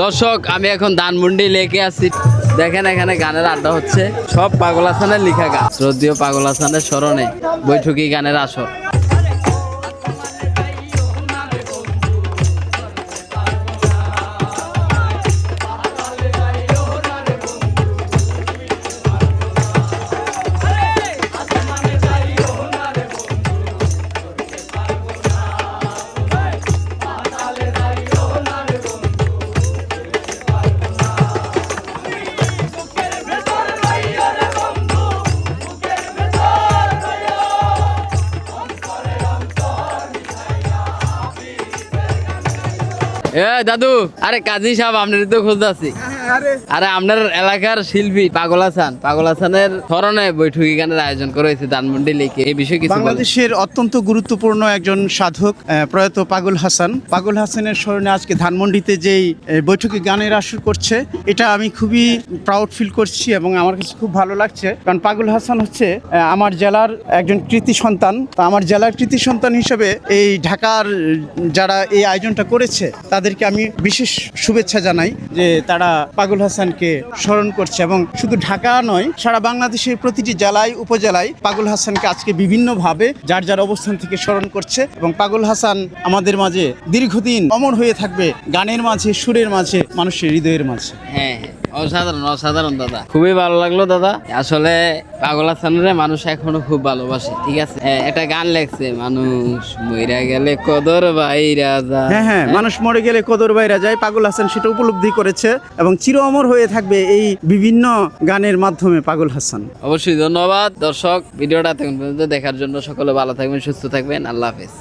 দর্শক আমি এখন ধানমন্ডি লেকে আছি, দেখেন এখানে গানের আড্ডা হচ্ছে, সব পাগল হাসানের লিখা গান। শ্রদ্ধেয় পাগল হাসানের স্মরণে বৈঠকি গানের আসর। এ দাদু, আরে কাজী সাহেব আপনার তো খোঁজ আছি। আরে আপনার এলাকার শিল্পী পাগল হাসানের স্মরণে বৈঠকি গানের আয়োজন করা হয়েছে ধানমন্ডি লেকে, এই বিষয়ে কিছু বলেন। বাংলাদেশের অত্যন্ত গুরুত্বপূর্ণ একজন সাধক প্রয়াত পাগল হাসানের স্মরণে আজকে ধানমন্ডিতে যেই বৈঠকি গানের আসর করছে, এটা আমি খুবই প্রাউড ফিল করছি এবং আমার কাছে খুব ভালো লাগছে। কারণ পাগল হাসান হচ্ছে আমার জেলার একজন কৃতি সন্তান। তা আমার জেলার কৃতি সন্তান হিসেবে এই ঢাকার যারা এই আয়োজনটা করেছে তাদেরকে আমি বিশেষ শুভেচ্ছা জানাই যে তারা পাগল হাসানকে স্মরণ করছে। এবং শুধু ঢাকা নয়, সারা বাংলাদেশের প্রতিটি জেলায় উপজেলায় পাগল হাসানকে আজকে বিভিন্নভাবে যার যার অবস্থান থেকে স্মরণ করছে। এবং পাগল হাসান আমাদের মাঝে দীর্ঘদিন অমর হয়ে থাকবে, গানের মাঝে, সুরের মাঝে, মানুষের হৃদয়ের মাঝে। হ্যাঁ, অসাধারণ দাদা, খুবই ভালো লাগলো দাদা। আসলে পাগল হাসানের মানুষ এখনো খুব ভালোবাসে, ঠিক আছে। একটা গান লেখছে, মানুষ মইরা গেলে কদর বাইরা যায়। হ্যাঁ, মানুষ মরে গেলে কদর বাইরা যায়। পাগল হাসান সেটা উপলব্ধি করেছে এবং চির অমর হয়ে থাকবে এই বিভিন্ন গানের মাধ্যমে পাগল হাসান। অবশ্যই ধন্যবাদ দর্শক, ভিডিওটা এতক্ষণ পর্যন্ত দেখার জন্য। সকলে ভালো থাকবেন, সুস্থ থাকবেন, আল্লাহ হাফেজ।